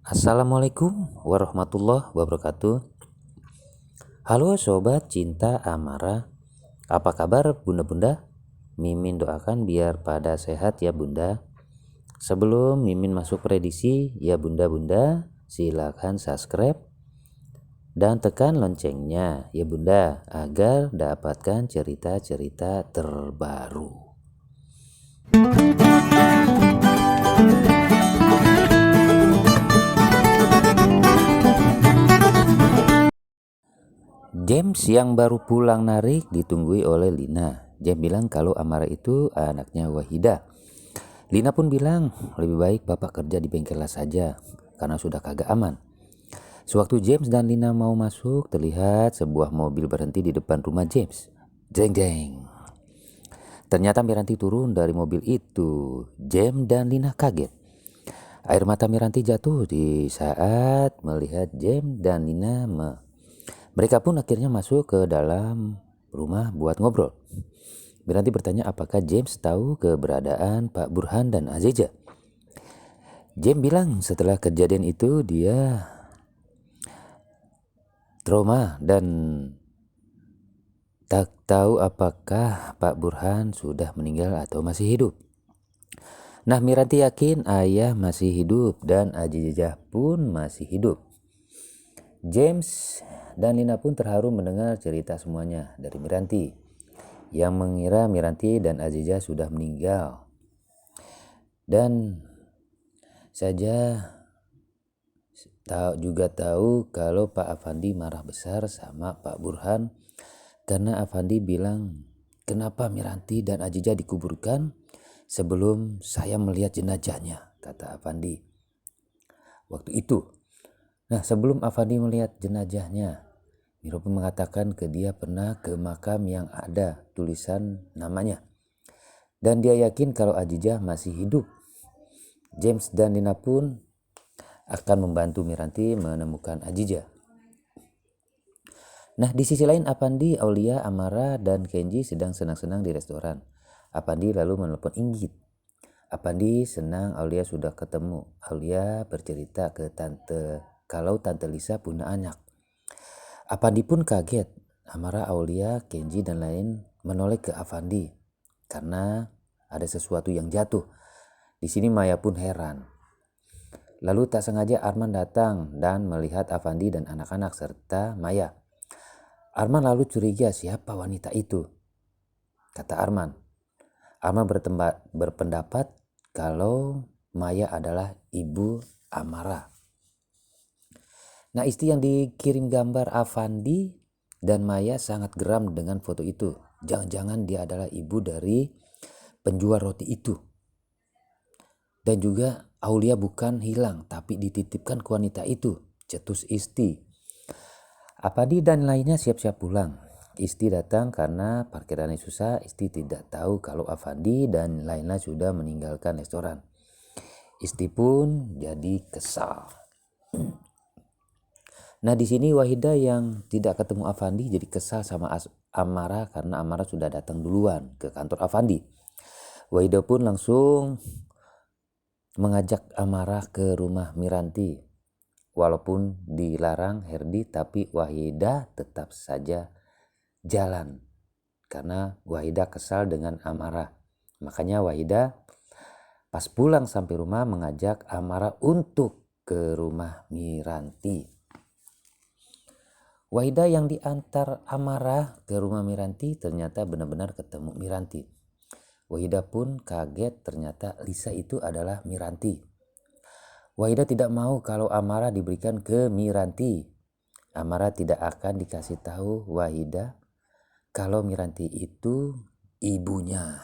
Assalamualaikum warahmatullahi wabarakatuh. Halo sobat cinta Amara, apa kabar bunda-bunda? Mimin doakan biar pada sehat ya bunda. Sebelum Mimin masuk prediksi ya bunda-bunda, silakan subscribe dan tekan loncengnya ya bunda agar dapatkan cerita-cerita terbaru. James yang baru pulang narik ditunggui oleh Lina. James bilang kalau Amara itu anaknya Wahidah. Lina pun bilang lebih baik bapak kerja di bengkel saja karena sudah kagak aman. Sewaktu James dan Lina mau masuk, terlihat sebuah mobil berhenti di depan rumah James. Jeng jeng. Ternyata Miranti turun dari mobil itu. James dan Lina kaget. Air mata Miranti jatuh di saat melihat James dan Lina. Mereka pun akhirnya masuk ke dalam rumah buat ngobrol. Miranti bertanya apakah James tahu keberadaan Pak Burhan dan Aziza. James bilang setelah kejadian itu dia trauma dan tak tahu apakah Pak Burhan sudah meninggal atau masih hidup. Nah, Miranti yakin ayah masih hidup dan Aziza pun masih hidup. James dan Lina pun terharu mendengar cerita semuanya dari Miranti yang mengira Miranti dan Aziza sudah meninggal. Dan saja juga tahu kalau Pak Afandi marah besar sama Pak Burhan karena Afandi bilang, kenapa Miranti dan Aziza dikuburkan sebelum saya melihat jenazahnya, kata Afandi waktu itu. Nah, sebelum Afandi melihat jenazahnya, Miro pun mengatakan ke dia pernah ke makam yang ada tulisan namanya. Dan dia yakin kalau Aziza masih hidup. James dan Lina pun akan membantu Miranti menemukan Aziza. Nah, di sisi lain Afandi, Aulia, Amara, dan Kenji sedang senang-senang di restoran. Afandi lalu menelpon Inggit. Afandi senang Aulia sudah ketemu. Aulia bercerita ke kalau Tante Lisa punya anak. Afandi pun kaget. Amara, Aulia, Kenji, dan lain menoleh ke Afandi karena ada sesuatu yang jatuh. Di sini Maya pun heran. Lalu tak sengaja Arman datang dan melihat Afandi dan anak-anak serta Maya. Arman lalu curiga siapa wanita itu, kata Arman. Arman berpendapat kalau Maya adalah ibu Amara. Nah, istri yang dikirim gambar Afandi dan Maya sangat geram dengan foto itu. Jangan-jangan dia adalah ibu dari penjual roti itu. Dan juga Aulia bukan hilang tapi dititipkan ke wanita itu, cetus Isti. Afandi dan lainnya siap-siap pulang. Isti datang karena parkirannya susah. Isti tidak tahu kalau Afandi dan lainnya sudah meninggalkan restoran. Isti pun jadi kesal. Nah, di sini Wahidah yang tidak ketemu Afandi jadi kesal sama Amara karena Amara sudah datang duluan ke kantor Afandi. Wahidah pun langsung mengajak Amara ke rumah Miranti. Walaupun dilarang Herdi, tapi Wahidah tetap saja jalan karena Wahidah kesal dengan Amara. Makanya Wahidah pas pulang sampai rumah mengajak Amara untuk ke rumah Miranti. Wahidah yang diantar Amara ke rumah Miranti ternyata benar-benar ketemu Miranti. Wahidah pun kaget ternyata Lisa itu adalah Miranti. Wahidah tidak mau kalau Amara diberikan ke Miranti. Amara tidak akan dikasih tahu Wahidah kalau Miranti itu ibunya.